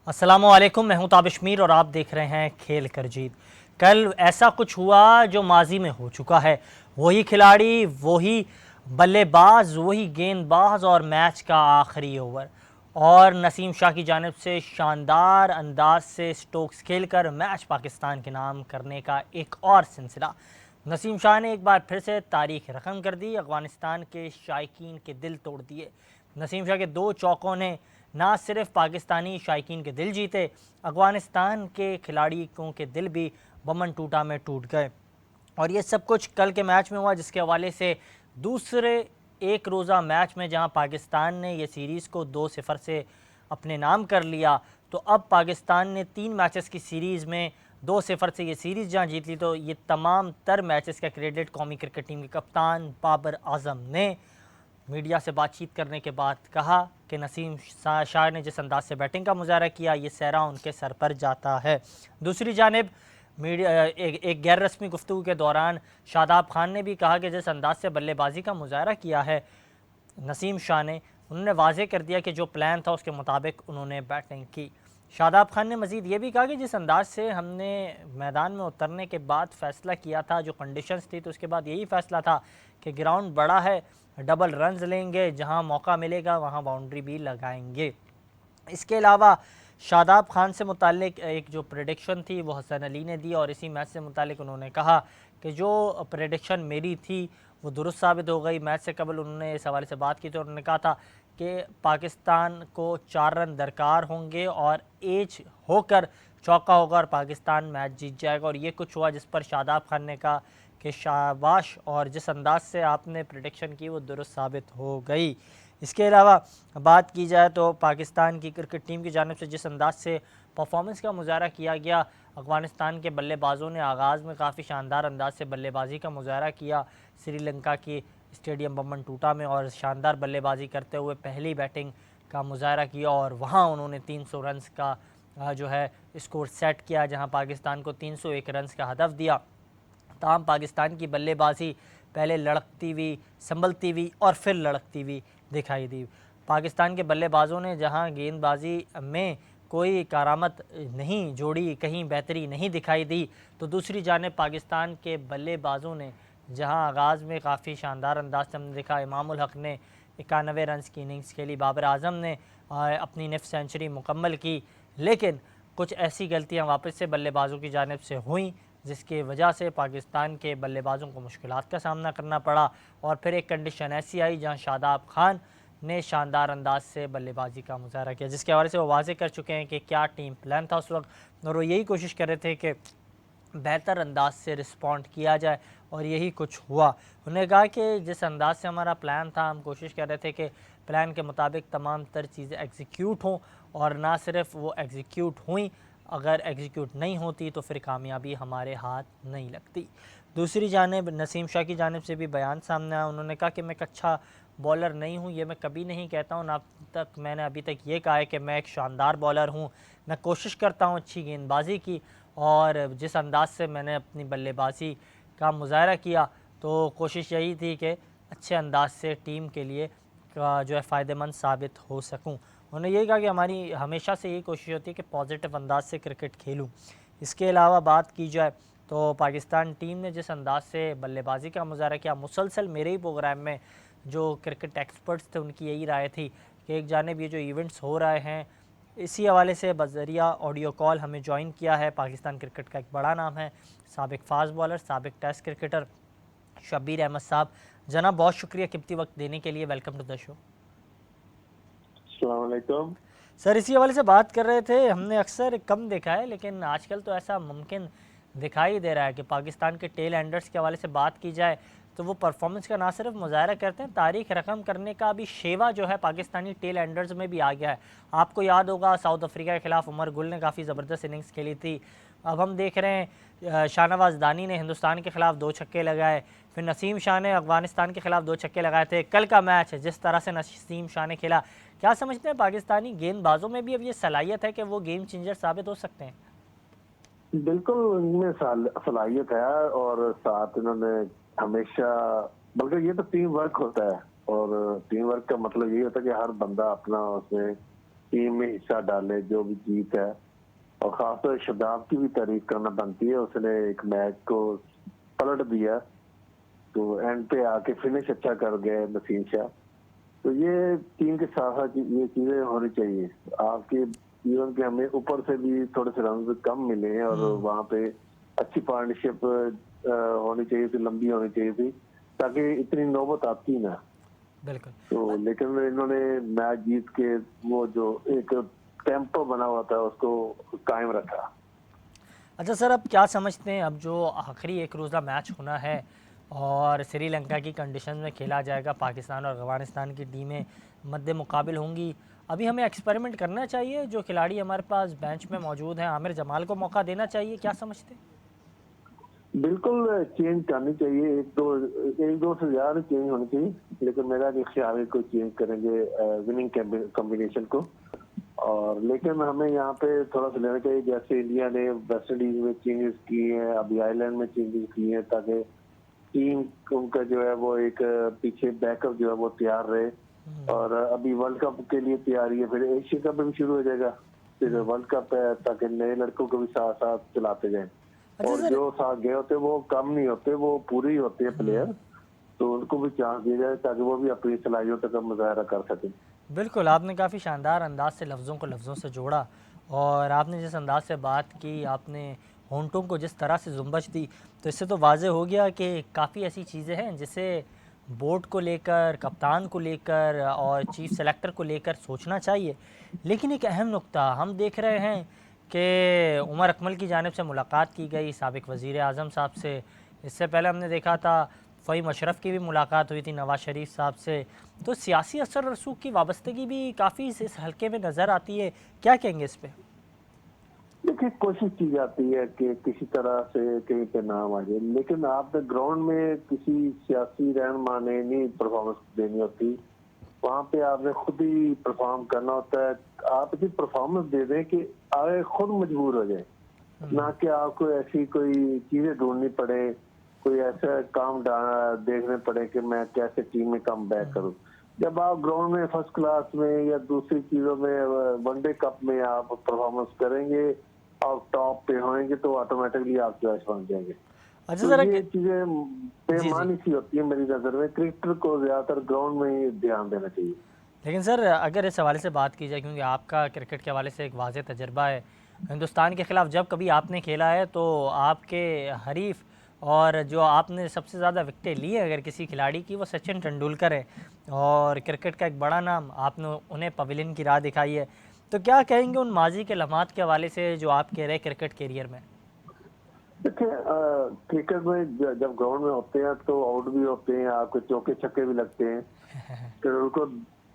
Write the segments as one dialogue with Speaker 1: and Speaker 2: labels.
Speaker 1: अस्सलामुअलैकुम, मैं हूं ताबिश मीर और आप देख रहे हैं खेल कर जीत। कल ऐसा कुछ हुआ जो माजी में हो चुका है। वही खिलाड़ी, वही बल्लेबाज, वही गेंदबाज और मैच का आखिरी ओवर। और नसीम शाह की जानिब से शानदार अंदाज से स्टोक्स खेलकर मैच पाकिस्तान के नाम करने का एक और सिलसिला। नसीम शाह ने एक बार फिर से तारीख रकम कर दी, अफगानिस्तान के शायकीन के दिल तोड़ दिए। नसीम शाह के दो चौकों ने ना सिर्फ पाकिस्तानी शायकीन के दिल जीते, अफगानिस्तान के खिलाड़ियों के दिल भी बमन टूटा में टूट गए। और ये सब कुछ कल के मैच में हुआ, जिसके हवाले से दूसरे एक रोज़ा मैच में जहां पाकिस्तान ने ये सीरीज़ को 2-0 से अपने नाम कर लिया, तो अब पाकिस्तान ने 3 मैचेस की सीरीज़ में 2-0 से ये सीरीज़ जहां जीत ली, तो ये तमाम तर मैचेस का क्रेडिट कौमी क्रिकेट टीम के कप्तान बाबर आजम ने मीडिया से बातचीत करने के बाद कहा कि नसीम शाह ने जिस अंदाज से बैटिंग का मुजाहरा किया, ये सहरा उनके सर पर जाता है। दूसरी जानिब मीडिया एक गैर रस्मी गुफ्तगू के दौरान शादाब खान ने भी कहा कि जिस अंदाज से बल्लेबाजी का मुजाहरा किया है नसीम शाह ने, उन्होंने वाजे कर दिया कि जो प्लान था उसके मुताबिक उन्होंने बैटिंग की। शादाब खान ने मज़ीद ये भी कहा कि जिस अंदाज से हमने मैदान में उतरने के बाद फ़ैसला किया था, जो कंडीशंस थी, तो उसके बाद यही फ़ैसला था कि ग्राउंड बड़ा है, डबल रन्स लेंगे, जहां मौका मिलेगा वहां बाउंड्री भी लगाएंगे। इसके अलावा शादाब खान से मुतालिक एक जो प्रेडिक्शन थी वो हसन अली ने दी, और इसी मैच से मुतालिक उन्होंने कहा कि जो प्रेडिक्शन मेरी थी वो दुरुस्त साबित हो गई। मैच से कबल उन्होंने इस हवाले से बात की तो उन्होंने कहा था कि पाकिस्तान को 4 रन दरकार होंगे और एज होकर चौका होगा और पाकिस्तान मैच जीत जाएगा। और ये कुछ हुआ जिस पर शादाब खान ने कहा कि शाबाश, और जिस अंदाज से आपने प्रेडिक्शन की वो दुरुस्त साबित हो गई। इसके अलावा बात की जाए तो पाकिस्तान की क्रिकेट टीम की जानिब से जिस अंदाज से परफॉर्मेंस का मुजाहरा किया गया, अफगानिस्तान के बल्लेबाजों ने आगाज़ में काफ़ी शानदार अंदाज से बल्लेबाजी का मुजाहरा किया श्रीलंका की स्टेडियम बमन टूटा में, और शानदार बल्लेबाजी करते हुए पहली बैटिंग का मुजाहरा किया और वहाँ उन्होंने 300 रन्स का जो है स्कोर सेट किया, जहाँ पाकिस्तान को 301 रन्स का हदफ दिया। तमाम पाकिस्तान की बल्लेबाजी पहले लड़कती हुई, संभलती हुई और फिर लड़कती हुई दिखाई दी। पाकिस्तान के बल्लेबाजों ने जहां गेंदबाजी में कोई करामत नहीं जोड़ी, कहीं बेहतरी नहीं दिखाई दी, तो दूसरी जानिब पाकिस्तान के बल्लेबाजों ने जहां आगाज़ में काफ़ी शानदार अंदाज से हमने देखा, इमामुल हक ने 91 रन्स की इनिंग्स खेली, बाबर आजम ने अपनी निफ सेंचुरी मुकम्मल की, लेकिन कुछ ऐसी गलतियां वापस से बल्लेबाजों की जानिब से हुई जिसकी वजह से पाकिस्तान के बल्लेबाजों को मुश्किलात का सामना करना पड़ा। और फिर एक कंडीशन ऐसी आई जहां शादाब खान ने शानदार अंदाज से बल्लेबाजी का मुजाहरा किया, जिसके हवाले से वो वाजे कर चुके हैं कि क्या टीम प्लान था उस वक्त, और वो यही कोशिश कर रहे थे कि बेहतर अंदाज से रिस्पॉन्ड किया जाए, और यही कुछ हुआ। उन्होंने कहा कि जिस अंदाज से हमारा प्लान था, हम कोशिश कर रहे थे कि प्लान के मुताबिक तमाम तर चीज़ें एग्जीक्यूट हों, और ना सिर्फ वो एग्जीक्यूट हुई, अगर एग्जीक्यूट नहीं होती तो फिर कामयाबी हमारे हाथ नहीं लगती। दूसरी जानिब नसीम शाह की जानिब से भी बयान सामने आया, उन्होंने कहा कि मैं एक अच्छा बॉलर नहीं हूँ, ये मैं कभी नहीं कहता हूँ, ना तक मैंने अभी तक ये कहा है कि मैं एक शानदार बॉलर हूँ। मैं कोशिश करता हूँ अच्छी गेंदबाजी की, और जिस अंदाज से मैंने अपनी बल्लेबाजी का मुजाहरा किया, तो कोशिश यही थी कि अच्छे अंदाज से टीम के लिए जो है फ़ायदेमंद साबित हो सकूं। उन्होंने यही कहा कि हमारी हमेशा से यही कोशिश होती है कि पॉजिटिव अंदाज से क्रिकेट खेलूं। इसके अलावा बात की जाए तो पाकिस्तान टीम ने जिस अंदाज से बल्लेबाजी का मुजाहरा किया, मुसलसल मेरे ही प्रोग्राम में जो क्रिकेट एक्सपर्ट्स थे उनकी यही राय थी कि एक जानिब ये जो इवेंट्स हो रहे हैं, इसी हवाले से बज़रिया ऑडियो कॉल हमें ज्वाइन किया है पाकिस्तान क्रिकेट का एक बड़ा नाम है, साबिक फास्ट बॉलर, साबिक टेस्ट क्रिकेटर शब्बीर अहमद साहब। जनाब, बहुत शुक्रिया कीमती वक्त देने के लिए। Welcome to the show.
Speaker 2: अस्सलाम वालेकुम।
Speaker 1: सर, इसी हवाले से बात कर रहे थे, हमने अक्सर कम देखा है लेकिन आजकल तो ऐसा मुमकिन दिखाई दे रहा है कि पाकिस्तान के टेल एंडर्स के हवाले से बात की जाए तो वो परफॉर्मेंस का ना सिर्फ मुजाहरा करते हैं, तारीख रकम करने का भी शेवा जो है पाकिस्तानी टेल एंडर्स में भी आ गया है। आपको याद होगा साउथ अफ्रीका के खिलाफ उमर गुल ने काफ़ी ज़बरदस्त इनिंग्स खेली थी। अब हम देख रहे हैं शाहनवाज दानी ने हिंदुस्तान के खिलाफ 2 छक्के लगाए, फिर नसीम शाह ने अफगानिस्तान के खिलाफ 2 छक्के लगाए थे। कल का मैच जिस तरह से नसीम शाह ने खेला, क्या समझते हैं पाकिस्तानी गेंदबाजों में भी अब ये सलाहियत है कि वो गेम चेंजर साबित हो सकते हैं?
Speaker 2: बिल्कुल इनमें सलाहियत है, और साथ इन्होंने हमेशा, बल्कि ये तो टीम वर्क होता है, और टीम वर्क का मतलब ये होता है कि हर बंदा अपना उसमें टीम में हिस्सा डाले, जो भी जीत है। और खासतौर शदाब की भी तारीफ करना बनती है, उसने एक मैच को पलट दिया, तो एंड पे आके फिनिश अच्छा कर गए नसीम शाह। तो ये टीम के साथ साथ ये चीजें होनी चाहिए आपके जीवन के। हमें ऊपर से भी थोड़े से रन कम मिले हैं और वहाँ पे अच्छी पार्टनरशिप होनी चाहिए थी, लंबी होनी चाहिए थी, ताकि इतनी नौबत आती ना।
Speaker 1: बिल्कुल।
Speaker 2: तो लेकिन इन्होंने मैच जीत के वो जो एक टेम्पो बना हुआ था उसको कायम रखा।
Speaker 1: अच्छा सर, अब क्या समझते हैं, अब जो आखिरी एक रोज़ा मैच होना है और श्रीलंका की कंडीशन में खेला जाएगा, पाकिस्तान और अफ़गानिस्तान की टीमें मद्दे मुकाबिल होंगी, अभी हमें एक्सपेरिमेंट करना चाहिए? जो खिलाड़ी हमारे पास बेंच में मौजूद हैं, आमिर जमाल को मौका देना चाहिए, क्या समझते हैं?
Speaker 2: बिल्कुल चेंज करनी चाहिए, एक दो से ज्यादा चेंज होनी चाहिए, लेकिन मेरा भी ख्याल है कोई चेंज करेंगे विनिंग कॉम्बिनेशन को। और लेकिन हमें यहाँ पे थोड़ा सा लेना चाहिए, जैसे इंडिया ने वेस्ट इंडीज में चेंजेस किए हैं, अभी आयरलैंड में चेंजेस किए हैं, ताकि टीम उनका जो है वो एक पीछे बैकअप जो है वो तैयार रहे। और अभी वर्ल्ड कप के लिए तैयारी है, फिर एशिया कप भी शुरू हो जाएगा, फिर वर्ल्ड कप है, ताकि नए लड़कों को भी साथ साथ चलाते जाएं।
Speaker 1: अच्छा
Speaker 2: और
Speaker 1: सर।
Speaker 2: जो साथ गए होते वो कम नहीं होते, वो पूरे ही होते हैं प्लेयर, तो उनको भी चांस दिया जाए ताकि वो भी अपनी सलाहियतों का मुजाहरा कर सकें।
Speaker 1: बिल्कुल, आपने काफ़ी शानदार अंदाज से लफ्ज़ों को लफ्ज़ों से जोड़ा, और आपने जिस अंदाज से बात की, आपने होंठों को जिस तरह से जुम्बश दी, तो इससे तो वाज़े हो गया कि काफ़ी ऐसी चीज़ें हैं जिसे बोर्ड को लेकर, कप्तान को लेकर और चीफ़ सेलेक्टर को लेकर सोचना चाहिए। लेकिन एक अहम नुक्ता हम देख रहे हैं कि उमर अकमल की जानिब से मुलाकात की गई साबिक़ वज़ीर आज़म साहब से। इससे पहले हमने देखा था फ़हीम अशरफ की भी मुलाकात हुई थी नवाज़ शरीफ साहब से। तो सियासी असर रसूख की वाबस्तगी भी काफ़ी इस हल्के में नज़र आती है, क्या कहेंगे इस पे?
Speaker 2: देखिए, कोशिश की जाती है कि किसी तरह से कहीं पे नाम आ जाए, लेकिन आपने ग्राउंड में किसी सियासी रहनुमा ने नहीं परफॉर्मेंस देनी होती, वहां पे आपने खुद ही परफॉर्म करना होता है। आप इतनी परफॉर्मेंस दे दें कि आगे खुद मजबूर हो जाए, ना कि आपको ऐसी कोई चीजें ढूंढनी पड़े, कोई ऐसा काम देखने पड़े कि मैं कैसे टीम में कम बैक करूं। जब आप ग्राउंड में फर्स्ट क्लास में या दूसरी चीजों में वनडे कप में आप परफॉर्मेंस करेंगे और टॉप पे होंगे, तो ऑटोमेटिकली आप चॉइस बन जाएंगे।
Speaker 1: अच्छा
Speaker 2: तो
Speaker 1: ज़रा
Speaker 2: ये चीजें
Speaker 1: जी, जी।
Speaker 2: बेमानी सी होती है मेरी नजर में। क्रिकेटर को ज्यादातर ग्राउंड में ही ध्यान देना चाहिए।
Speaker 1: लेकिन सर, अगर इस हवाले से बात की जाए, क्योंकि आपका क्रिकेट के हवाले से एक वाज़ेह तजर्बा है, हिंदुस्तान के ख़िलाफ़ जब कभी आपने खेला है तो आपके हरीफ और जो आपने सबसे ज़्यादा विकेटें ली है अगर किसी खिलाड़ी की, वो सचिन तेंदुलकर है, और क्रिकेट का एक बड़ा नाम, आपने उन्हें पवेलियन की राह दिखाई है। तो क्या कहेंगे उन माजी के लम्हात के हवाले से जो आप कह रहे हैं क्रिकेट कैरियर में?
Speaker 2: देखिए, क्रिकेट में जब ग्राउंड में होते हैं तो आउट भी होते हैं, आपके चौके छक्के भी लगते हैं। फिर उनको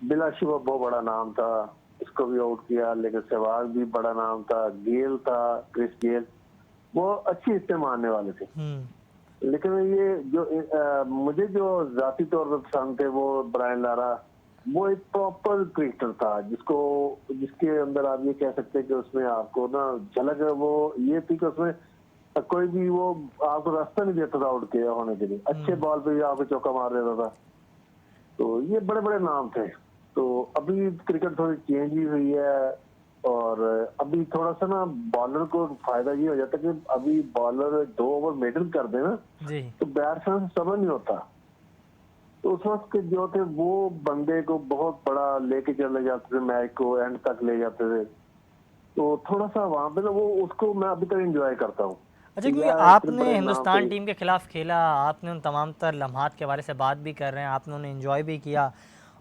Speaker 2: बिलाशुबा बहुत बड़ा नाम था, इसको भी आउट किया, लेकिन सहवाग भी बड़ा नाम था, गेल था, क्रिस गेल, वो अच्छी हिस्से मारने वाले थे। लेकिन ये जो मुझे जो जाती तौर पर पसंद थे वो ब्रायन लारा, वो एक प्रॉपर क्रिकेटर था, जिसके अंदर आप ये कह सकते हैं कि उसमें आपको ना झलक वो ये थी कि उसमें कोई भी वो आपको रास्ता नहीं देता था आउट के होने के लिए, अच्छे बॉल पे भी आपको चौका मार देता था। तो ये बड़े बड़े नाम थे। तो अभी क्रिकेट थोड़ी चेंज ही हुई है, और अभी थोड़ा सा ना बॉलर को फायदा ये हो जाता है कि अभी बॉलर 2 ओवर मेडल कर दे ना,
Speaker 1: जी।
Speaker 2: तो बैट्समैन से सबर नहीं होता। तो उस वक्त के जो थे वो बंदे को बहुत बड़ा लेके चले जाते थे, मैच को एंड तक ले जाते थे। तो थोड़ा सा वहां पे ना वो उसको मैं अभी तक एंजॉय करता हूँ
Speaker 1: अच्छा,
Speaker 2: कि
Speaker 1: क्योंकि
Speaker 2: यार इतने
Speaker 1: आपने
Speaker 2: बड़े नाम
Speaker 1: हिंदुस्तान
Speaker 2: पे।
Speaker 1: टीम के खिलाफ खेला, आपने उन तमाम तर लम्हात के बारे से बात भी कर रहे हैं, आपने उन्हें एंजॉय भी किया,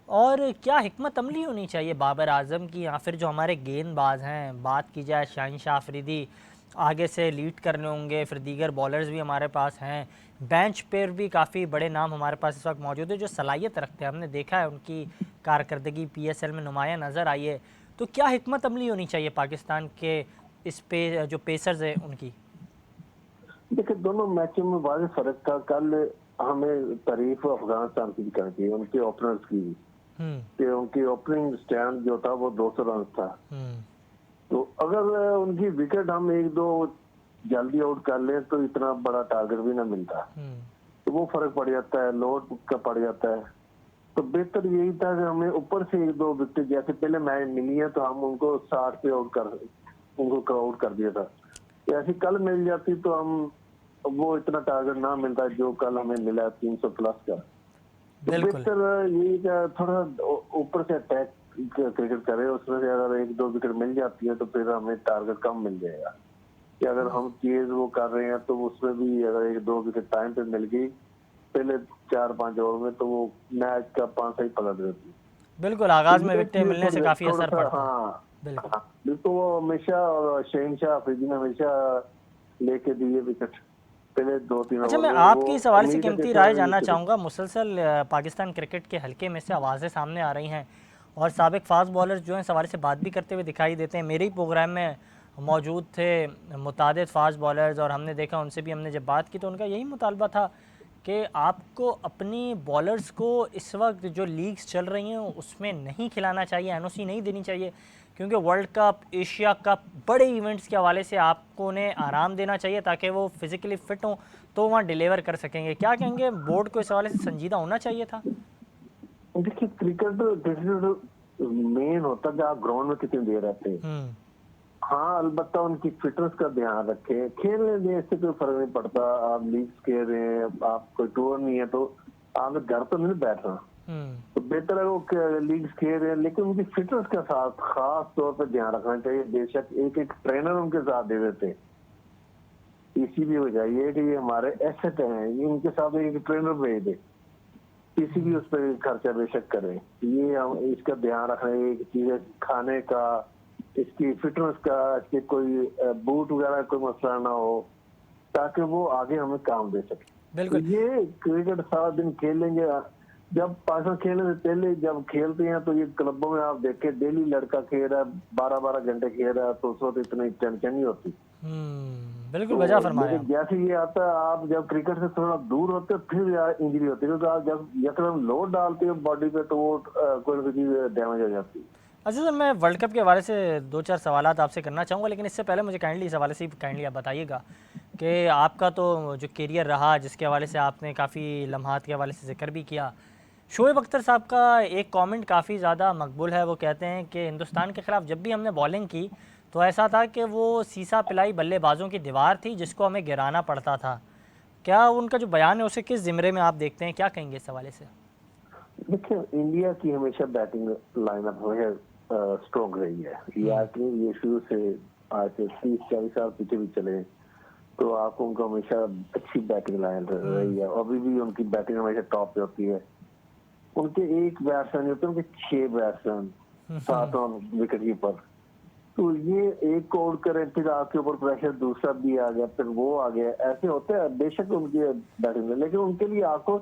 Speaker 1: और क्या हिकमत अमली होनी चाहिए बाबर आजम की, या फिर जो हमारे गेंदबाज हैं, बात की जाए शाहीन शाह अफरीदी, आगे से लीड करने होंगे, फिर दीगर बॉलर्स भी हमारे पास हैं, बेंच पर भी काफ़ी बड़े नाम हमारे पास इस वक्त मौजूद है जो सलाहियत रखते हैं, हमने देखा है उनकी कारकर्दगी PSL में नुमायाँ नज़र आई है। तो क्या हिकमत अमली होनी चाहिए पाकिस्तान के इस पे जो पेसर्स हैं उनकी?
Speaker 2: देखिए, दोनों मैचों में वाज़ेह फर्क था। कल हमें तारीफ अफगानिस्तान की भी करनी चाहिए, उनके ओपनर्स की भी,
Speaker 1: हम्म।
Speaker 2: कि उनकी ओपनिंग स्टैंड जो था वो 200 रन था।
Speaker 1: हम्म।
Speaker 2: तो अगर उनकी विकेट हम एक दो जल्दी आउट कर लें तो इतना बड़ा टारगेट भी ना मिलता,
Speaker 1: हम्म।
Speaker 2: तो वो फर्क पड़ जाता है, लोड का पड़ जाता है। तो बेहतर यही था कि हमें ऊपर से एक दो विकेट, जैसे पहले मैच मिली है तो हम उनको 60 पे आउट कर दिया था। ऐसी कल मिल जाती तो हम वो इतना टारगेट ना मिलता जो कल हमें मिला 300 प्लस का। तो
Speaker 1: बिल्कुल।
Speaker 2: बेहतर यही थोड़ा ऊपर से अटैक क्रिकेट करे, उसमें से अगर एक दो विकेट मिल जाती है तो फिर हमें टारगेट कम मिल जाएगा। कि अगर हम चीज वो कर रहे हैं तो उसमें भी अगर एक दो विकेट टाइम पे मिल गई पहले 4-5 ओवर में, तो वो मैच का 5 ही पलट देती है।
Speaker 1: बिल्कुल,
Speaker 2: तो
Speaker 1: आगाज़ में
Speaker 2: ये
Speaker 1: विकेटें
Speaker 2: चीजें
Speaker 1: मिलने से काफ़ी
Speaker 2: थोड़ा
Speaker 1: असर
Speaker 2: सा,
Speaker 1: पड़ता है।
Speaker 2: हाँ
Speaker 1: बिल्कुल।
Speaker 2: हाँ, बिल्कुल वो हमेशा, और शहनशाह अफरीदी ने हमेशा लेके दिए विकेट पहले 2-3
Speaker 1: अच्छा,
Speaker 2: ओवर
Speaker 1: मैं
Speaker 2: में। वो
Speaker 1: आपकी इस हवाले से
Speaker 2: उम्मीद है कि
Speaker 1: कीमती राय
Speaker 2: शायद ये
Speaker 1: जानना
Speaker 2: शुरू।
Speaker 1: चाहूँगा। मुसलसल पाकिस्तान क्रिकेट के हल्के में से आवाज़ें सामने आ रही हैं और साबिक फास्ट बॉलर्स जो हैं इस हवाले से बात भी करते हुए दिखाई देते हैं। मेरे ही प्रोग्राम में मौजूद थे मुतादिद फास्ट बॉलर्स और हमने देखा, उनसे भी हमने जब बात की तो उनका यही मुतालबा था कि आपको अपनी बॉलर्स को इस वक्त जो लीग्स चल रही हैं उसमें नहीं खिलाना चाहिए, एनओसी नहीं देनी चाहिए, क्योंकि वर्ल्ड कप, एशिया कप, बड़े इवेंट्स के हवाले से आपको उन्हें आराम देना चाहिए ताकि वो फिज़िकली फ़िट हों तो वहाँ डिलीवर कर सकेंगे। क्या कहेंगे, बोर्ड को इस हवाले से संजीदा होना चाहिए था?
Speaker 2: देखिए क्रिकेट मेन होता है कि आप ग्राउंड में कितनी देर रहते हैं।
Speaker 1: हुँ,
Speaker 2: हाँ, अलबत्ता उनकी फिटनेस का ध्यान रखें, खेलने दें, इससे कोई फर्क नहीं पड़ता। आप लीग्स खेल रहे हैं, आप कोई टूर नहीं है तो आप घर तो नहीं बैठ रहा।
Speaker 1: हुँ,
Speaker 2: तो बेहतर है वो लीग्स खेल रहे हैं, लेकिन उनकी फिटनेस के साथ खास तौर पर ध्यान रखना चाहिए। बेशक एक एक ट्रेनर उनके साथ दे देते, किसी भी हो जाइए कि ये हमारे एसेट हैं, ये उनके साथ एक ट्रेनर भेज दे, किसी भी उस पर खर्चा बेशक करे। ये हम इसका ध्यान रख रहे हैं कि चीजें खाने का, इसकी फिटनेस का, इसके कोई बूट वगैरह कोई मसला ना हो, ताकि वो आगे हमें काम दे सके। तो
Speaker 1: बिल्कुल।
Speaker 2: ये क्रिकेट सारा दिन खेलेंगे। जब पाकिस्तान खेलने से पहले जब खेलते हैं तो ये क्लबों में आप देखें डेली लड़का खेल रहा है, 12-12 घंटे खेल रहा है, तो उस वक्त इतनी टेंशन नहीं होती।
Speaker 1: बिल्कुल
Speaker 2: तो
Speaker 1: वजह फरमा रहे हैं
Speaker 2: लेकिन
Speaker 1: आप।
Speaker 2: जैसे ये आता है, आप जब क्रिकेट से थोड़ा दूर होते हो फिर यार इंजरी होती है, क्योंकि आप जब यकदम लोड डालते हो बॉडी पे तो वो कोई ना कोई चीज डैमेज हो जाती है।
Speaker 1: अच्छा सर, मैं वर्ल्ड कप के हवाले से 2-4 सवालात आपसे करना चाहूँगा, लेकिन इससे पहले मुझे काइंडली इस हवाले से काइंडली आप बताइएगा कि आपका तो जो करियर रहा, जिसके हवाले से आपने काफ़ी लम्हात के हवाले से ज़िक्र भी किया। शोएब अख्तर साहब का एक कमेंट काफ़ी ज़्यादा मकबूल है। वो कहते हैं कि हिंदुस्तान के ख़िलाफ़ जब भी हमने बॉलिंग की तो ऐसा था कि वो सीसा पिलाई बल्लेबाजों की दीवार थी जिसको हमें गिराना पड़ता था। क्या उनका जो बयान है उसे किस ज़िम्रे में आप देखते हैं? क्या कहेंगे इस हवाले से?
Speaker 2: देखिए इंडिया की हमेशा बैटिंग लाइनअप हमेशा स्ट्रॉन्ग रही है।
Speaker 1: हुँ,
Speaker 2: ये शुरू से आज से 30-40 साल पीछे भी चले तो आपको उनका हमेशा अच्छी बैटिंग लाइन
Speaker 1: हुँ,
Speaker 2: रही है। अभी भी उनकी बैटिंग हमेशा टॉप पे होती है। उनके एक बैट्समैन होते हैं, उनके 6 बैट्समैन, 7 विकेट कीपर। तो ये एक को आउट करें फिर आपके ऊपर प्रेशर दूसरा भी आ गया, फिर वो आ गया, ऐसे होते हैं बेशक उनकी बैटिंग में। लेकिन उनके लिए आपको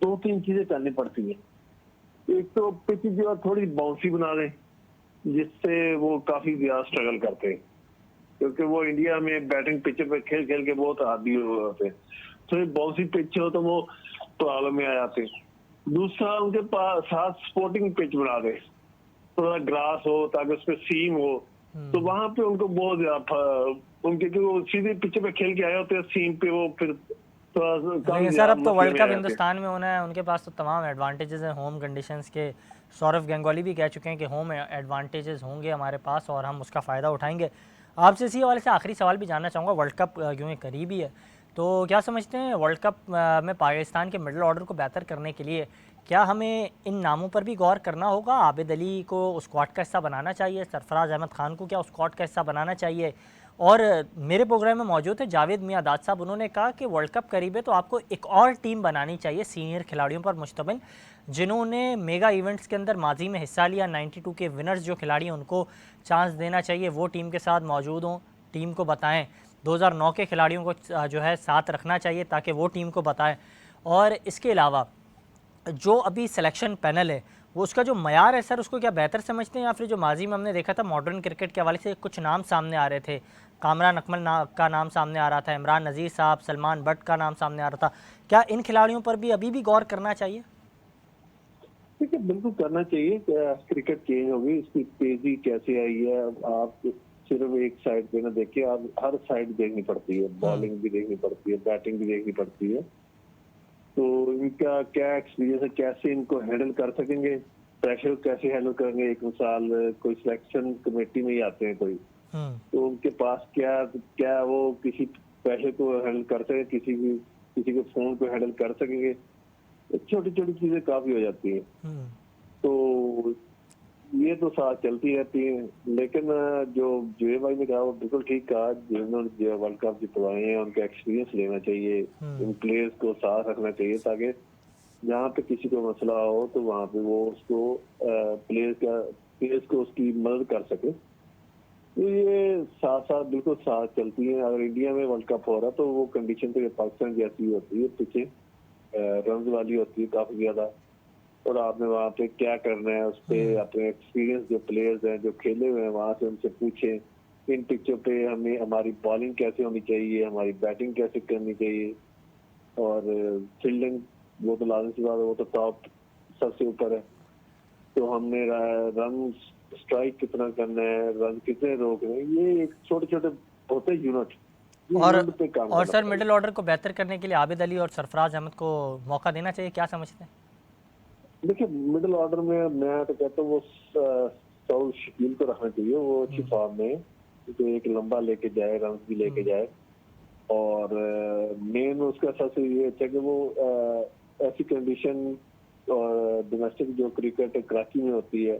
Speaker 2: 2-3 चीजें करनी पड़ती है। एक तो पिच जो है थोड़ी बाउंसी बना दें, जिससे वो काफी ज्यादा स्ट्रगल करते हैं, क्योंकि वो इंडिया में बैटिंग पिच पे खेल खेल के बहुत आदी हो जाते हैं। तो ये बाउंसी पिच हो तो वो प्रॉब्लम में आ जाते हैं। दूसरा उनके पास साथ स्पोर्टिंग पिच बना दे, थोड़ा ग्रास हो ताकि उसमें सीम हो, तो
Speaker 1: हुँ।
Speaker 2: वहां पे उनको बहुत ज्यादा उनके जो सीधे पिच पे खेल के आए होते हैं सीम पे, वो फिर थोड़ा काफी
Speaker 1: लेकिन सर
Speaker 2: ज्यादा
Speaker 1: अब तो
Speaker 2: मसले
Speaker 1: वर्ल्ड
Speaker 2: में आ
Speaker 1: कप
Speaker 2: जाते हैं।
Speaker 1: हिंदुस्तान में होना है, उनके पास तो तमाम एडवांटेजेस हैं होम कंडीशंस के। सौरव गंगोली भी कह चुके हैं कि होम एडवांटेजेस होंगे हमारे पास और हम उसका फ़ायदा उठाएंगे। आपसे इसी हवाले से आखिरी सवाल भी जानना चाहूँगा। वर्ल्ड कप क्योंकि करीब ही है, तो क्या समझते हैं वर्ल्ड कप में पाकिस्तान के मिडल ऑर्डर को बेहतर करने के लिए क्या हमें इन नामों पर भी गौर करना होगा? आबिद अली को उस स्क्वाड का हिस्सा बनाना चाहिए, सरफराज अहमद खान को क्या उस स्क्वाड का हिस्सा बनाना चाहिए? और मेरे प्रोग्राम में मौजूद है जावेद मियाँदाद साहब, उन्होंने कहा कि वर्ल्ड कप करीब है तो आपको एक और टीम बनानी चाहिए सीनियर खिलाड़ियों पर मुश्तमिल, जिन्होंने मेगा इवेंट्स के अंदर माजी में हिस्सा लिया। 92 के विनर्स जो खिलाड़ी हैं उनको चांस देना चाहिए, वो टीम के साथ मौजूद हों, टीम को बताएं। 2009 के खिलाड़ियों को जो है साथ रखना चाहिए ताकि वो टीम को बताएं। और इसके अलावा जो अभी सिलेक्शन पैनल है वो उसका जो मयार है सर, उसको क्या बेहतर समझते हैं या फिर जो माजी में हमने देखा था मॉडर्न क्रिकेट के हवाले से कुछ नाम सामने आ रहे थे, कामरान अकमल का नाम सामने आ रहा था, इमरान नज़ीर साहब, सलमान बट का नाम सामने आ रहा था, क्या इन खिलाड़ियों पर भी अभी भी गौर करना चाहिए?
Speaker 2: ठीक है, बिल्कुल करना चाहिए। क्रिकेट चेंज होगी, इसकी तेजी कैसे आई है, आप सिर्फ एक साइड पे ना देखिए, आप हर साइड देखनी पड़ती है,
Speaker 1: हम्म,
Speaker 2: बॉलिंग भी देखनी पड़ती है, बैटिंग भी देखनी पड़ती है। तो इनका क्या एक्सपीरियंस है, कैसे इनको हैंडल कर सकेंगे, प्रेशर कैसे हैंडल करेंगे। एक मिसाल कोई सिलेक्शन कमेटी में ही आते हैं कोई,
Speaker 1: हम्म।
Speaker 2: तो उनके पास क्या क्या वो किसी प्रेशर को हैंडल कर सके, किसी के फोन को हैंडल कर सकेंगे। छोटी छोटी चीजें काफी हो जाती हैं।
Speaker 1: हम्म।
Speaker 2: तो ये तो साथ चलती रहती है। लेकिन जो जुए भाई ने कहा वो बिल्कुल ठीक कहा, जिन्होंने जो वर्ल्ड कप जितवाए हैं उनका एक्सपीरियंस लेना चाहिए, इन प्लेयर्स को साथ रखना चाहिए, ताकि जहाँ पे किसी को मसला हो तो वहाँ पे वो उसको प्लेयर्स को उसकी मदद कर सके। तो ये साथ साथ बिल्कुल साथ चलती है। अगर इंडिया में वर्ल्ड कप हो रहा तो वो कंडीशन तो पाकिस्तान जैसी होती है, पीछे रन वाली होती है काफी ज्यादा, और आपने वहाँ पे क्या करना है उस पे अपने एक्सपीरियंस जो प्लेयर्स हैं जो खेले हुए हैं वहां से उनसे पूछें इन पिचों पे हमें हमारी बॉलिंग कैसे होनी चाहिए, हमारी बैटिंग कैसे करनी चाहिए, और फील्डिंग वो तो लाजमी सी बात है, वो तो टॉप सबसे ऊपर है। तो हमने रन स्ट्राइक कितना करना है, रन कितने रोकने हैं, ये छोटे छोटे होते यूनिट पे काम
Speaker 1: और
Speaker 2: करना
Speaker 1: सर
Speaker 2: पड़ेगा।
Speaker 1: मिडिल ऑर्डर को बेहतर करने के लिए आबिद अली और सरफराज अहमद को मौका देना चाहिए, क्या समझते हैं?
Speaker 2: देखिए मिडिल ऑर्डर में मैं तो कहता हूँ वो सऊद शकील को रखना चाहिए, वो अच्छी फॉर्म में, तो एक लंबा लेके जाए, रन भी लेके जाए। और मेन उसका सबसे ये अच्छा कि वो ऐसी कंडीशन और डोमेस्टिक जो क्रिकेट कराची में होती है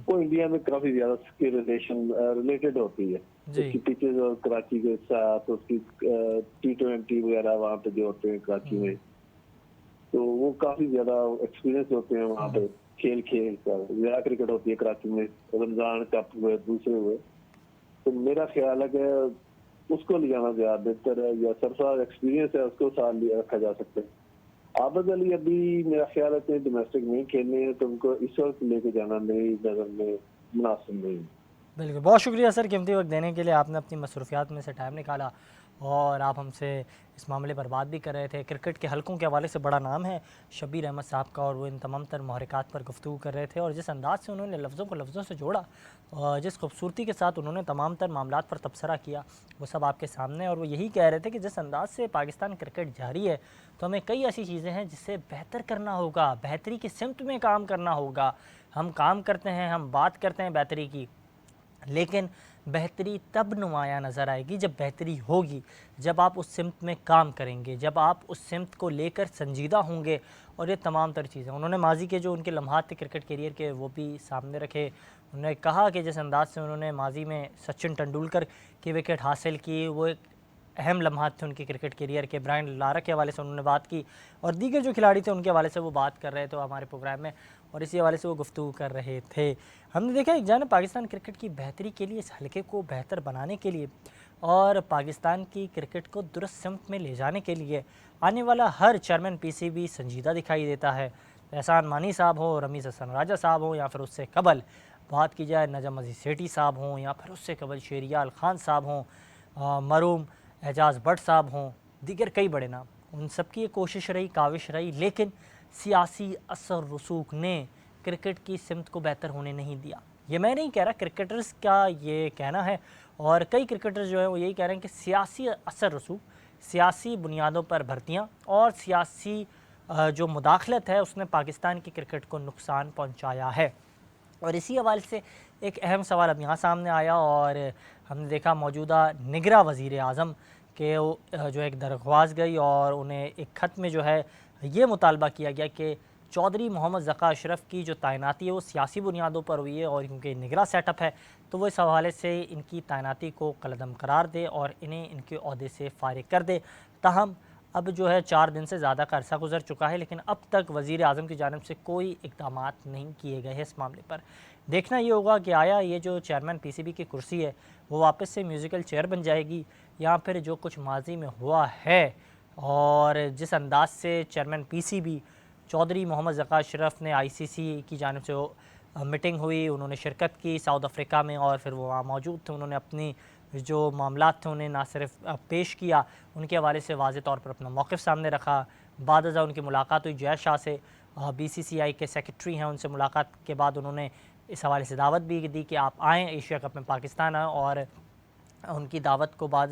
Speaker 2: वो इंडिया में काफी ज्यादा उसकी रिलेटेड होती है, उसकी पिचेज और कराची के साथ उसकी T20 वगैरह वहाँ पे जो होते हैं कराची में, तो वो काफी ज्यादा एक्सपीरियंस होते हैं वहाँ पे खेल कर। ज्यादा क्रिकेट होती है कराची में, रमजान कप हुए, दूसरे हुए, तो मेरा ख्याल है कि उसको ले जाना ज्यादा बेहतर है, या सरफराज एक्सपीरियंस है उसको साथ रखा जा सकता है। आबिद अली अभी मेरा ख्याल है कि डोमेस्टिक नहीं खेलने हैं, तो उनको इस वक्त लेके जाना मेरी नजर में मुनासिब नहीं।
Speaker 1: बिल्कुल, बहुत शुक्रिया सर कीमती वक्त देने के लिए। आपने अपनी मसरूफियात में से टाइम निकाला और आप हमसे इस मामले पर बात भी कर रहे थे। क्रिकेट के हलकों के हवाले से बड़ा नाम है शब्बीर अहमद साहब का, और वो इन तमाम तर महरिकात पर गुफ्तगू कर रहे थे, और जिस अंदाज से उन्होंने लफ्ज़ों को लफ्ज़ों से जोड़ा और जिस खूबसूरती के साथ उन्होंने तमाम तर मामलात पर तबसरा किया, वो सब आपके सामने। और वो यही कह रहे थे कि जिस अंदाज से पाकिस्तान क्रिकेट जारी है तो हमें कई ऐसी चीज़ें हैं जिससे बेहतर करना होगा, बेहतरी की सिमत में काम करना होगा। हम काम करते हैं, हम बात करते हैं बेहतरी की, लेकिन बेहतरी तब नुमायाँ नज़र आएगी जब बेहतरी होगी, जब आप उस सिमत में काम करेंगे, जब आप उस सिमत को लेकर संजीदा होंगे। और ये तमाम तर चीज़ें उन्होंने माजी के जो उनके लम्हात थे क्रिकेट करियर के वो भी सामने रखे। उन्होंने कहा कि जिस अंदाज से उन्होंने माजी में सचिन तेंदुलकर की विकेट हासिल की, वो एक अहम लम्हात थे उनके क्रिकेट करियर के। ब्रायन लारा के हवाले से उन्होंने बात की, और दीगर जो खिलाड़ी थे उनके हवाले से वो बात कर रहे थे हमारे प्रोग्राम में, और इसी हवाले से वो गुफ्तगू कर रहे थे। हमने देखा एक जानिब पाकिस्तान क्रिकेट की बेहतरी के लिए, इस हल्के को बेहतर बनाने के लिए और पाकिस्तान की क्रिकेट को दुरुस्त सिमत में ले जाने के लिए आने वाला हर चेयरमैन पीसीबी संजीदा दिखाई देता है। एहसान मानी साहब हो, रमीज़ हसन राजा साहब हो, या फिर उससे कबल बात की जाए नजम अजीज़ सेठी साहब हों, या फिर उससे कबल शेरियाल खान साहब हों, मरूम एजाज़ भट्ट साहब हों, दीगर कई बड़े नाम, उन सब की ये कोशिश रही, काविश रही, लेकिन सियासी असर रसूख ने क्रिकेट की सिमत को बेहतर होने नहीं दिया। ये मैं नहीं कह रहा, क्रिकेटर्स का ये कहना है, और कई क्रिकेटर्स जो है वो यही कह रहे हैं कि सियासी असर रसूख, सियासी बुनियादों पर भर्तियाँ और सियासी जो मुदाखलत है उसने पाकिस्तान की क्रिकेट को नुकसान पहुँचाया है। और इसी हवाले से एक अहम सवाल अब यहाँ सामने आया, और हमने देखा मौजूदा निगरां वज़ीर आज़म के जो एक दरख्वास्त गई, और उन्हें एक ख़त में जो है ये मुतालबा किया गया कि चौधरी मोहम्मद ज़का अशरफ की जो तैनाती है वो सियासी बुनियादों पर हुई है, और क्योंकि निगरां सेटअप है तो वो इस हवाले से इनकी तैनाती को कलअदम करार दे और इन्हें इनके अहदे से फ़ारिग कर दे। ताहम अब जो है 4 दिन से ज़्यादा का अरसा गुजर चुका है, लेकिन अब तक वज़ीर आज़म की जानिब से कोई इक़दामात नहीं किए गए हैं इस मामले पर। देखना ये होगा कि आया ये जो चेयरमैन पीसीबी की कुर्सी है वो वापस से म्यूज़िकल चेयर बन जाएगी, या फिर जो कुछ माजी में हुआ है और जिस अंदाज से चेयरमैन पीसीबी चौधरी मोहम्मद ज़का अशरफ ने आईसीसी की जानिब से मीटिंग हुई, उन्होंने शिरकत की साउथ अफ्रीका में, और फिर वो वहाँ मौजूद थे, उन्होंने अपनी जो मामलात थे उन्हें ना सिर्फ पेश किया, उनके हवाले से वाज़े तौर पर अपना मौक़िफ़ सामने रखा। बाद अज़ा उनकी मुलाकात हुई जय शाह से, बीसीसीआई के सेक्रेटरी हैं, उनसे मुलाकात के बाद उन्होंने इस हवाले से दावत भी दी कि आप आएँ एशिया कप में पाकिस्तान आएँ, और उनकी दावत को बाद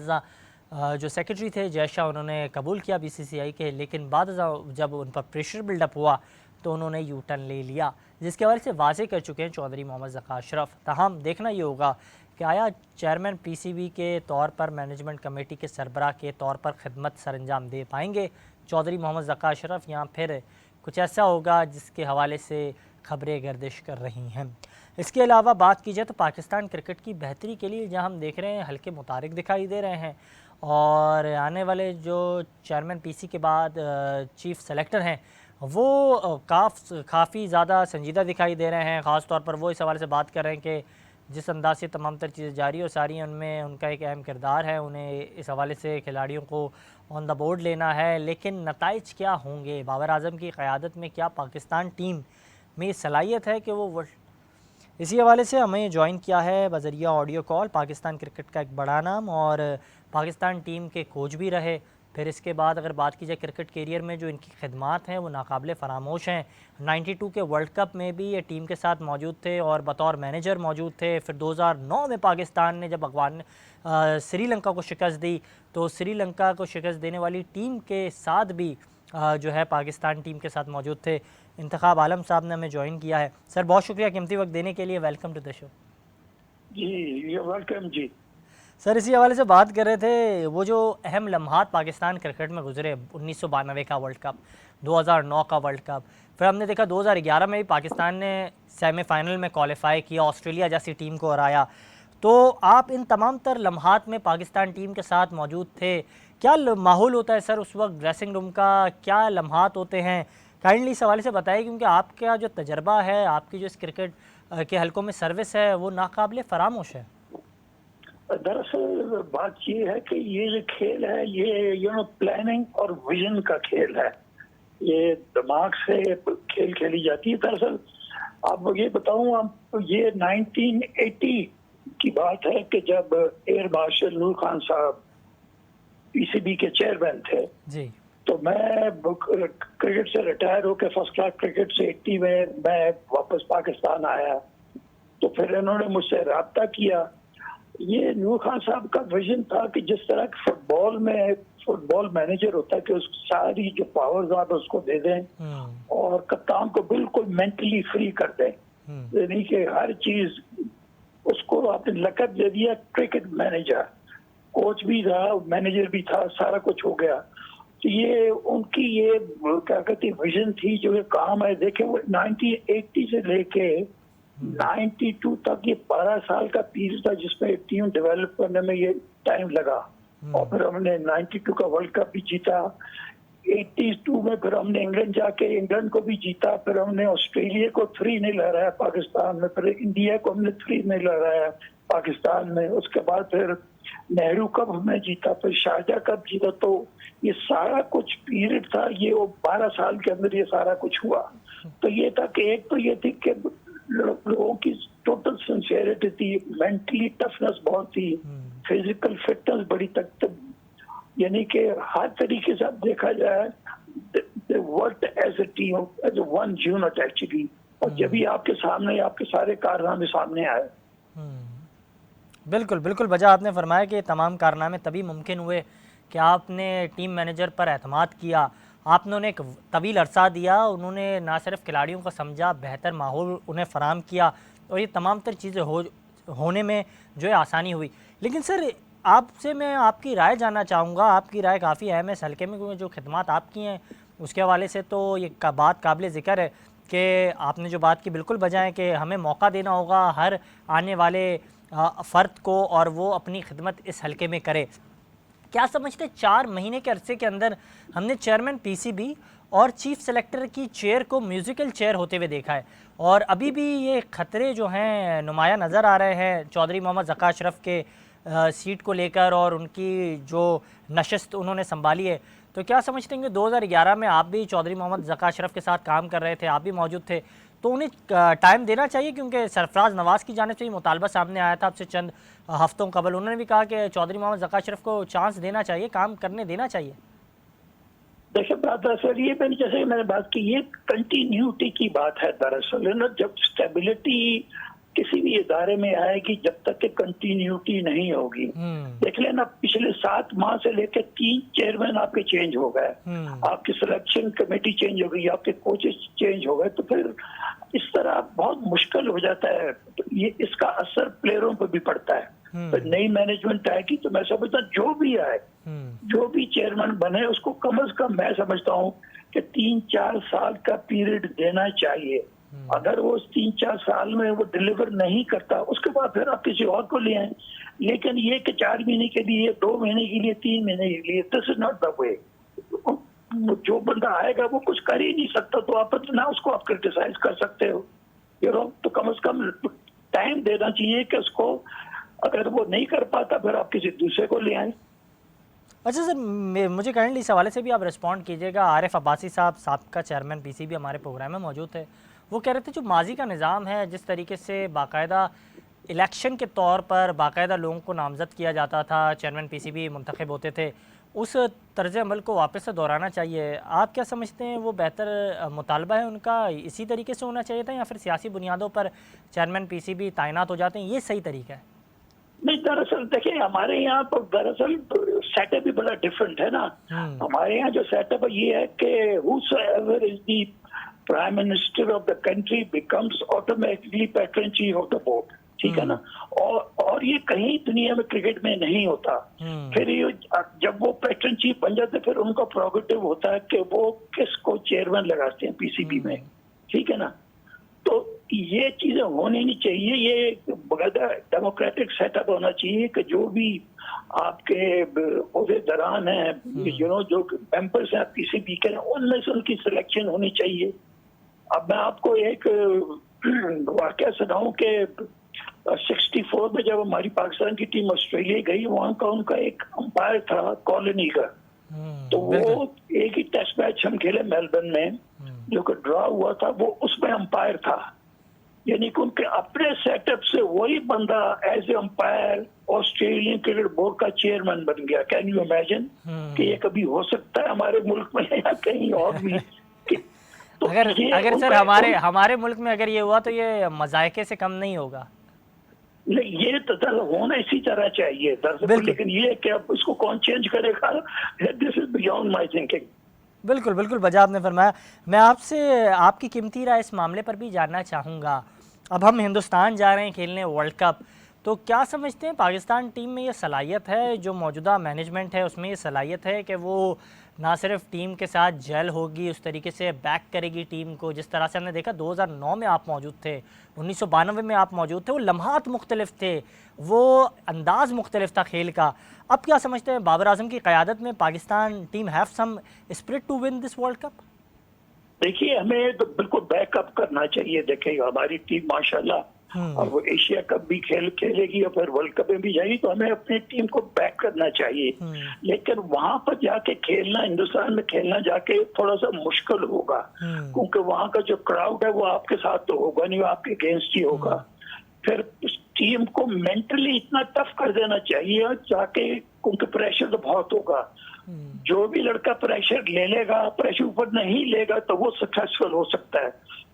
Speaker 1: जो सेक्रेटरी थे जय शाह, उन्होंने कबूल किया बीसीसीआई के, लेकिन बाद जब उन पर प्रेशर बिल्डअप हुआ तो उन्होंने यू टर्न ले लिया, जिसके हवाले से वाजे कर चुके हैं चौधरी मोहम्मद ज़का अशरफ। ताहम देखना ये होगा कि आया चेयरमैन पीसीबी के तौर पर, मैनेजमेंट कमेटी के सरबराह के तौर पर खिदमत सरअंजाम दे पाएंगे चौधरी मोहम्मद ज़का अशरफ, या फिर कुछ ऐसा होगा जिसके हवाले से खबरें गर्दिश कर रही हैं। इसके अलावा बात की जाए तो पाकिस्तान क्रिकेट की बेहतरी के लिए जहां हम देख रहे हैं हल्के मुतारिक दिखाई दे रहे हैं, और आने वाले जो चेयरमैन पीसी के बाद चीफ सेलेक्टर हैं वो काफ़ी ज़्यादा संजीदा दिखाई दे रहे हैं। ख़ास तौर पर वो इस हवाले से बात कर रहे हैं कि जिस अंदाज से तमाम तर चीज़ें जारी और सारी हैं, उनमें उनका एक अहम किरदार है, उन्हें इस हवाले से खिलाड़ियों को ऑन द बोर्ड लेना है। लेकिन नताइज क्या होंगे, बाबर आजम की क़यादत में क्या पाकिस्तान टीम में सलाहियत है कि वो इसी हवाले से हमें ज्वाइन किया है बज़रिया ऑडियो कॉल पाकिस्तान क्रिकेट का एक बड़ा नाम और पाकिस्तान टीम के कोच भी रहे। फिर इसके बाद अगर बात की जाए क्रिकेट कैरियर में जो इनकी खिदमात हैं वो नाकाबिले फरामोश हैं। 92 के वर्ल्ड कप में भी ये टीम के साथ मौजूद थे और बतौर मैनेजर मौजूद थे। फिर 2009 में पाकिस्तान ने जब श्रीलंका को शिकस्त दी तो श्रीलंका को शिकस्त देने वाली टीम के साथ भी जो है पाकिस्तान टीम के साथ मौजूद थे। इंतखाब आलम साहब ने हमें ज्वाइन किया है। सर बहुत शुक्रिया कीमती वक्त देने के लिए, वेलकम टू द शो।
Speaker 2: जी वेलकम जी।
Speaker 1: सर इसी हवाले से बात कर रहे थे, वो जो अहम लम्हात पाकिस्तान क्रिकेट में गुजरे, 1992 का वर्ल्ड कप, 2009 का वर्ल्ड कप, फिर हमने देखा 2011 में भी पाकिस्तान ने सेमीफाइनल में क्वालिफाई किया, ऑस्ट्रेलिया जैसी टीम को हराया। तो आप इन तमाम तर लम्हात में पाकिस्तान टीम के साथ मौजूद थे, क्या माहौल होता है सर उस वक्त ड्रेसिंग रूम का, क्या लम्हात होते हैं, काइंडली इस हवाले से बताइए, क्योंकि आपका जो तजर्बा है, आपकी जो इस क्रिकेट के हलकों में सर्विस है वो नाकाबिले फरामोश है।
Speaker 3: दरअसल बात ये है कि ये जो खेल है ये प्लानिंग और विजन का खेल है, ये दिमाग से खेल खेली जाती है। दरअसल आप ये बताऊं, आप ये 1980 की बात है कि जब एयर मार्शल नूर खान साहब पीसीबी के चेयरमैन थे
Speaker 1: जी,
Speaker 3: तो मैं क्रिकेट से रिटायर होकर फर्स्ट क्लास क्रिकेट से 80 में मैं वापस पाकिस्तान आया। तो फिर इन्होंने मुझसे रब्ता किया। ये नूर खान साहब का विजन था कि जिस तरह फुटबॉल में फुटबॉल मैनेजर होता है कि उस सारी जो पावर्स आप उसको दे दें और कप्तान को बिल्कुल मेंटली फ्री कर दें, यानी कि हर चीज उसको आपने लकब दे दिया क्रिकेट मैनेजर, कोच भी रहा, मैनेजर भी था, सारा कुछ हो गया। तो ये उनकी ये क्या कहते विजन थी जो ये काम है। देखे वो 1980 से लेके 92 तक ये 12 साल का पीरियड था जिसमें टीम डेवलप करने में ये टाइम लगा। और फिर हमने 92 का वर्ल्ड कप भी जीता, 82 में फिर हमने इंग्लैंड जाके इंग्लैंड को भी जीता, फिर हमने ऑस्ट्रेलिया को 3-0 हराया पाकिस्तान में, फिर इंडिया को हमने 3-0 हराया पाकिस्तान में, उसके बाद फिर नेहरू कप हमने जीता, फिर शारजा कप जीता। तो ये सारा कुछ पीरियड था, ये वो 12 साल के अंदर ये सारा कुछ हुआ। तो ये था कि एक तो ये थी कि लोगों की टोटल सिंसियरिटी थी, मेंटली टफनेस बहुत थी, फिजिकल फिटनेस बड़ी तक, यानी कि हर तरीके से देखा जाए they worked as a team, as a one unit actually। और जब भी आपके सामने आपके सारे कारनामे सामने आए।
Speaker 1: बिल्कुल बिल्कुल वजह आपने फरमाया कि तमाम कारनामे तभी मुमकिन हुए कि आपने टीम मैनेजर पर एतमाद किया, आपने उन्हें एक तवील अरसा दिया, उन्होंने ना सिर्फ खिलाड़ियों को समझा, बेहतर माहौल उन्हें फ़राहम किया और ये तमाम तर चीज़ें होने में जो है आसानी हुई। लेकिन सर आपसे मैं आपकी राय जानना चाहूँगा, आपकी राय काफ़ी अहम है इस हल्के में, क्योंकि जो खिदमात आपकी हैं उसके हवाले से तो ये बात काबिल ज़िक्र है कि आपने जो बात की बिल्कुल बजाय है कि हमें मौका देना होगा हर आने वाले फ़र्द को और वो अपनी खिदमत इस हल्के में करे। क्या समझते 4 महीने के अरसे के अंदर हमने चेयरमैन पीसीबी और चीफ सेलेक्टर की चेयर को म्यूज़िकल चेयर होते हुए देखा है और अभी भी ये खतरे जो हैं नुमाया नज़र आ रहे हैं चौधरी मोहम्मद ज़का अशरफ के सीट को लेकर और उनकी जो नशस्त उन्होंने संभाली है। तो क्या समझते हैं कि 2011 में आप भी चौधरी मोहम्मद ज़का अशरफ के साथ काम कर रहे थे, आप भी मौजूद थे, तो उन्हें टाइम देना चाहिए? क्योंकि सरफराज नवाज़ की जानिब से ही मुतालबा सामने आया था आपसे चंद हफ्तों कबल, उन्होंने भी कहा कि चौधरी मोहम्मद ज़का अशरफ को चांस देना चाहिए, काम करने देना चाहिए।
Speaker 3: देखिए बात दरअसल ये मैंने बात की, ये कंटिन्यूटी की बात है दरअसल ना। जब स्टेबिलिटी किसी भी इदारे में आएगी जब तक कि कंटिन्यूटी नहीं होगी। देख लेना, पिछले 7 माह से लेकर 3 चेयरमैन आपके चेंज हो गए, आपकी सिलेक्शन कमेटी चेंज हो गई, आपके कोचेस चेंज हो गए, तो फिर इस तरह बहुत मुश्किल हो जाता है। तो ये इसका असर प्लेयरों पर भी पड़ता है। तो नई मैनेजमेंट आएगी तो मैं समझता हूँ जो भी आए, जो भी चेयरमैन बने, उसको कम से कम मैं समझता हूँ कि 3-4 साल का पीरियड देना चाहिए। अगर वो 3-4 साल में वो डिलीवर नहीं करता, उसके बाद फिर आप किसी और को ले आए। लेकिन ये कि 4 महीने के लिए, 2 महीने के लिए, 3 महीने के लिए, this is not the way. जो बंदा आएगा वो कुछ कर ही नहीं सकता, तो आप ना उसको आप क्रिटिसाइज कर सकते हो, तो कम से कम टाइम देना चाहिए कि उसको, अगर वो नहीं कर पाता फिर आप किसी दूसरे को ले आए।
Speaker 1: अच्छा सर, मुझे काइंडली इस हवाले से भी आप रिस्पॉन्ड कीजिएगा। आरिफ अब्बासी साहब, साबका चेयरमैन पीसीबी, हमारे प्रोग्राम में मौजूद थे। वो कह रहे थे जो माजी का निज़ाम है, जिस तरीके से बाकायदा इलेक्शन के तौर पर बाकायदा लोगों को नामज़द किया जाता था, चेयरमैन पीसीबी मुंतखब होते थे, उस तर्ज अमल को वापस से दोहराना चाहिए। आप क्या समझते हैं, वो बेहतर मुतालबा है उनका, इसी तरीके से होना चाहिए था, या फिर सियासी बुनियादों पर चेयरमैन पीसीबी तैनात हो जाते हैं, ये सही तरीका है?
Speaker 3: नहीं, दरअसल देखिए, हमारे यहाँ पर दरअसल सेटअप भी बड़ा डिफरेंट है ना। हमारे यहाँ जो सेटअप है ये है कि whosoever is the prime minister of the country becomes automatically patron chief of the board, ठीक है ना। और ये कहीं दुनिया में क्रिकेट में नहीं होता। फिर ये जब वो पैट्रन चीफ बन जाते फिर उनका प्रोगेटिव होता है कि वो किसको चेयरमैन लगाते हैं पीसीबी में, ठीक है ना। तो ये चीजें होनी नहीं चाहिए, ये बगैर डेमोक्रेटिक सेटअप होना चाहिए कि जो भी आपके ओहदेदारान हैं, जो मेंबर्स हैं पीसीबी के, उनमें से उनकी सिलेक्शन होनी चाहिए। अब मैं आपको एक वाकया सुनाऊं कि 64 में जब हमारी पाकिस्तान की टीम ऑस्ट्रेलिया गई, वहां का उनका एक अंपायर था कॉलोनी का। तो वो एक ही टेस्ट मैच हम खेले मेलबर्न में, जो कि ड्रॉ हुआ था, वो उसमें अंपायर था। यानी कि उनके अपने सेटअप से वही बंदा as a umpire Australian cricket board का चेयरमैन बन गया। कैन यू इमेजिन कि ये कभी हो सकता है हमारे मुल्क में या कहीं और भी?
Speaker 1: तो अगर सर हमारे मुल्क में अगर ये हुआ तो ये मजायके से कम नहीं होगा।
Speaker 3: नहीं, ये तो होना इसी तरह चाहिए दरअसल, लेकिन ये कि अब इसको कौन चेंज करेगा, this is beyond my thinking.
Speaker 1: बिल्कुल बिल्कुल, वजह आपने फरमाया। मैं आपसे आपकी कीमती राय इस मामले पर भी जानना चाहूँगा। अब हम हिंदुस्तान जा रहे हैं खेलने वर्ल्ड कप, तो क्या समझते हैं पाकिस्तान टीम में ये सलाहियत है, जो मौजूदा मैनेजमेंट है उसमें ये सलाहियत है कि वो ना सिर्फ टीम के साथ जेल होगी, उस तरीके से बैक करेगी टीम को, जिस तरह से हमने देखा 2009 में आप मौजूद थे, 1992 में आप मौजूद थे, वो लम्हात मुख्तलिफ थे, वो अंदाज़ मुख्तलिफ था खेल का। अब क्या समझते हैं बाबर आजम की क़यादत में Pakistan team have some spirit to win this world cup?
Speaker 3: देखिए, हमें तो बिल्कुल बैकअप करना चाहिए। देखिए, हमारी टीम माशाल्लाह और वो एशिया कप भी खेलेगी और फिर वर्ल्ड कप में भी जाएगी, तो हमें अपनी टीम को बैक करना चाहिए। लेकिन वहां पर जाके खेलना, हिंदुस्तान में खेलना जाके थोड़ा सा मुश्किल होगा, क्योंकि वहां का जो क्राउड है वो आपके साथ तो होगा नहीं, वो आपके अगेंस्ट ही होगा। फिर उस टीम को मेंटली इतना टफ कर देना चाहिए जाके, क्योंकि प्रेशर तो बहुत होगा। जो भी लड़का प्रेशर ले लेगा, प्रेशर ऊपर नहीं लेगा, तो वो सक्सेसफुल हो सकता है।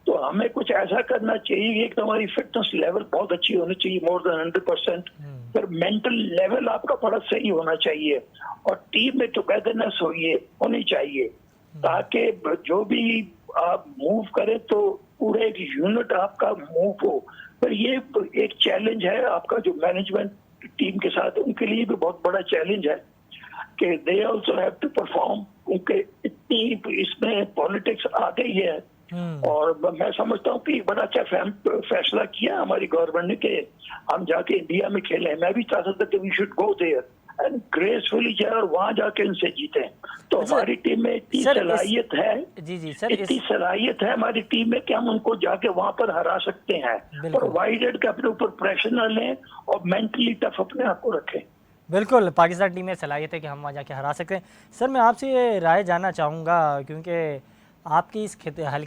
Speaker 3: तो हमें कुछ ऐसा करना चाहिए कि हमारी फिटनेस लेवल बहुत अच्छी होनी चाहिए, मोर देन 100%। फिर मेंटल लेवल आपका बड़ा सही होना चाहिए और टीम में टुगेदरनेस होनी चाहिए, ताकि जो भी आप मूव करें तो पूरे एक यूनिट आपका मूव हो। पर ये एक चैलेंज है आपका, जो मैनेजमेंट टीम के साथ, उनके लिए भी बहुत बड़ा चैलेंज है कि they also have to perform, क्योंकि इतनी इसमें पॉलिटिक्स आ गई है। और मैं समझता हूँ कि बड़ा अच्छा फैसला किया हमारी गवर्नमेंट ने कि हम जाके इंडिया में खेले। मैं भी चाहता था कि we should go there and gracefully जाए और वहां जाके उनसे जीते। तो हमारी टीम में इतनी सलाहियत है, इतनी सलाहियत है हमारी टीम में कि हम उनको जाके वहां पर हरा सकते हैं, प्रोवाइडेड कि अपने ऊपर प्रेशर न लें और मेंटली टफ अपने आप को रखें।
Speaker 1: बिल्कुल, पाकिस्तान टीम में सलाहियत है कि हम वहाँ जाके हरा सकते हैं। सर, मैं आपसे ये राय जानना चाहूँगा, क्योंकि आपकी इस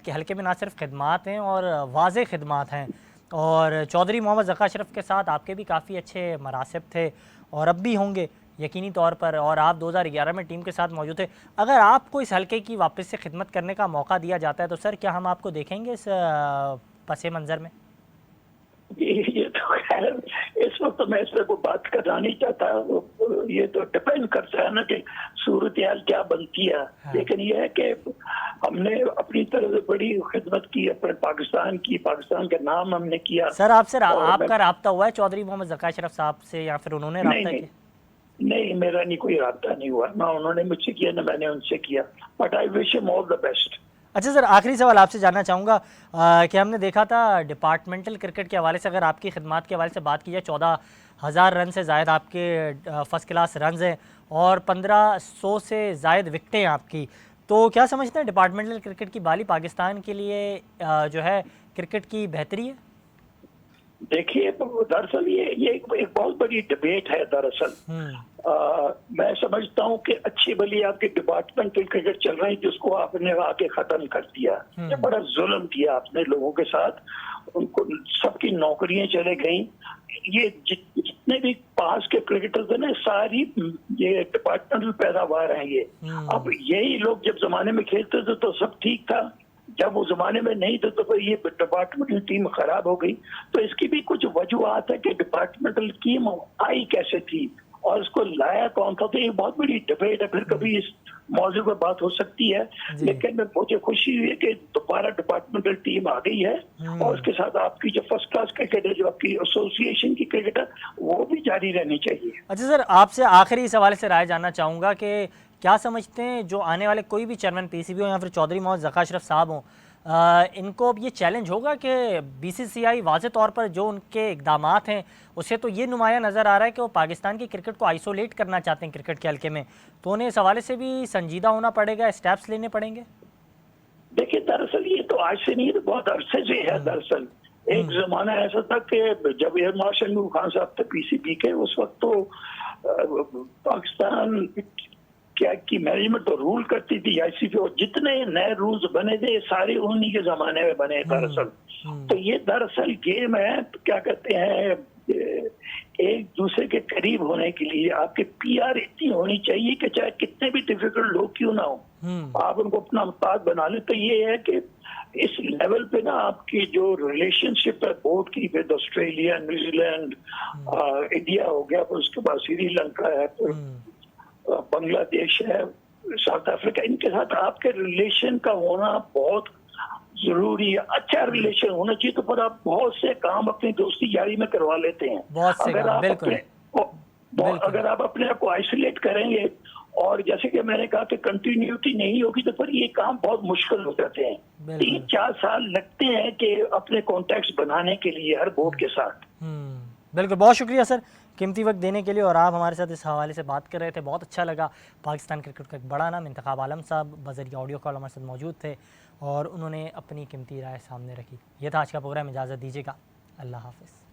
Speaker 1: हल्के में ना सिर्फ खिदमात हैं और वाज़े खिदमात हैं, और चौधरी मोहम्मद ज़का अशरफ के साथ आपके भी काफ़ी अच्छे मरासिब थे और अब भी होंगे यकीनी तौर पर, और आप 2011 में टीम के साथ मौजूद थे। अगर आपको इस हल्के की वापस से खिदमत करने का मौका दिया जाता है तो सर क्या हम आपको देखेंगे इस पस मंज़र में?
Speaker 3: खैर इस वक्त तो मैं इस पर कोई बात करना नहीं चाहता, ये तो डिपेंड करता है ना कि सूरत हाल क्या बनती है। लेकिन ये है कि हमने अपनी तरफ से बड़ी खिदमत की, अपने पाकिस्तान की, पाकिस्तान के नाम हमने किया।
Speaker 1: सर आपसे
Speaker 3: और
Speaker 1: आपका राब्ता हुआ है चौधरी मोहम्मद ज़का अशरफ साहब से, या फिर उन्होंने
Speaker 3: नहीं
Speaker 1: राब्ता
Speaker 3: नहीं
Speaker 1: किया?
Speaker 3: नहीं, मेरा नहीं कोई राब्ता नहीं हुआ, ना उन्होंने मुझसे किया ना मैंने उनसे किया, but I wish him all the best.
Speaker 1: अच्छा सर, आखिरी सवाल आपसे जानना चाहूँगा कि हमने देखा था डिपार्टमेंटल क्रिकेट के हवाले से, अगर आपकी खिदमत के हवाले से बात की जाए, 14,000 रन से ज़ायद आपके फ़र्स्ट क्लास रन्स हैं और 1500 से ज़ायद विकटें हैं आपकी। तो क्या समझते हैं डिपार्टमेंटल क्रिकेट की बाली पाकिस्तान के लिए जो है क्रिकेट की बेहतरी है?
Speaker 3: देखिए दरअसल ये एक बहुत बड़ी डिबेट है दरअसल। मैं समझता हूँ कि अच्छी भली आपकी डिपार्टमेंटल क्रिकेट चल रही जिसको आपने आके खत्म कर दिया, ये बड़ा जुल्म किया आपने लोगों के साथ, उनको सबकी नौकरियां चले गई। ये जितने भी पास के क्रिकेटर्स हैं ना, सारी ये डिपार्टमेंटल पैदावार हैं ये। अब यही लोग जब जमाने में खेलते थे तो सब ठीक था, जब वो जमाने में नहीं थे तो फिर ये डिपार्टमेंटल टीम खराब हो गई। तो इसकी भी कुछ वजूहत है कि डिपार्टमेंटल टीम आई कैसे थी और इसको लाया कौन था। तो ये बहुत बड़ी डिबेट है, फिर कभी इस मौजू पर बात हो सकती है। लेकिन मुझे खुशी हुई है कि दोबारा डिपार्टमेंटल टीम आ गई है और उसके साथ आपकी जो फर्स्ट क्लास क्रिकेट है, जो आपकी एसोसिएशन की क्रिकेट है, वो भी जारी रहनी चाहिए।
Speaker 1: अच्छा सर, आपसे आखिरी इस हवाले से राय जानना चाहूँगा कि क्या समझते हैं जो आने वाले कोई भी चेयरमैन पीसीबी हो या फिर चौधरी मोहम्मद ज़का अशरफ साहब हों, इनको अब ये चैलेंज होगा कि बीसीसीआई वाज़े तौर पर जो उनके इक़दामात हैं उससे तो ये नुमाया नज़र आ रहा है कि वो पाकिस्तान की क्रिकेट को आइसोलेट करना चाहते हैं क्रिकेट के हल्के में, तो उन्हें इस हवाले से भी संजीदा होना पड़ेगा, स्टेप्स लेने पड़ेंगे?
Speaker 3: देखिए दरअसल ये तो आज से नहीं, तो बहुत अरसे से है। दरअसल एक जमाना ऐसा था कि जब एयर मार्शल नूर खान साहब थे पीसीबी के, उस वक्त तो पाकिस्तान क्या की मैनेजमेंट तो रूल करती थी आईसीसी, और जितने नए रूल्स बने थे सारे उन्हीं के जमाने में बने दरअसल। तो ये दरअसल गेम है, क्या कहते हैं, एक दूसरे के करीब होने के लिए आपके पीआर इतनी होनी चाहिए कि चाहे कितने भी डिफिकल्ट लोग क्यों ना हो, आप उनको अपना मुताद बना ले। तो ये है कि इस लेवल पे ना आपकी जो रिलेशनशिप है बोर्ड की विद ऑस्ट्रेलिया, न्यूजीलैंड, इंडिया हो गया, फिर उसके बाद श्रीलंका है, फिर बांग्लादेश है, साउथ अफ्रीका, इनके साथ आपके रिलेशन का होना बहुत जरूरी है। अच्छा रिलेशन होना चाहिए, तो पर आप बहुत से काम अपनी दोस्ती यारी में करवा लेते हैं। अगर आप अपने आप को आइसोलेट करेंगे और जैसे कि मैंने कहा कि कंटिन्यूटी नहीं होगी तो फिर ये काम बहुत मुश्किल हो जाते हैं। 3-4 साल लगते हैं कि अपने कॉन्टेक्ट बनाने के लिए हर बोर्ड के साथ।
Speaker 1: बिल्कुल, बहुत शुक्रिया सर कीमती वक्त देने के लिए, और आप हमारे साथ इस हवाले से बात कर रहे थे, बहुत अच्छा लगा। पाकिस्तान क्रिकेट का एक बड़ा नाम इंतखाब आलम साहब बज़रिया ऑडियो कॉल हमारे साथ मौजूद थे और उन्होंने अपनी कीमती राय सामने रखी। यह था आज का प्रोग्राम, इजाज़त दीजिएगा, अल्लाह हाफ़िज़।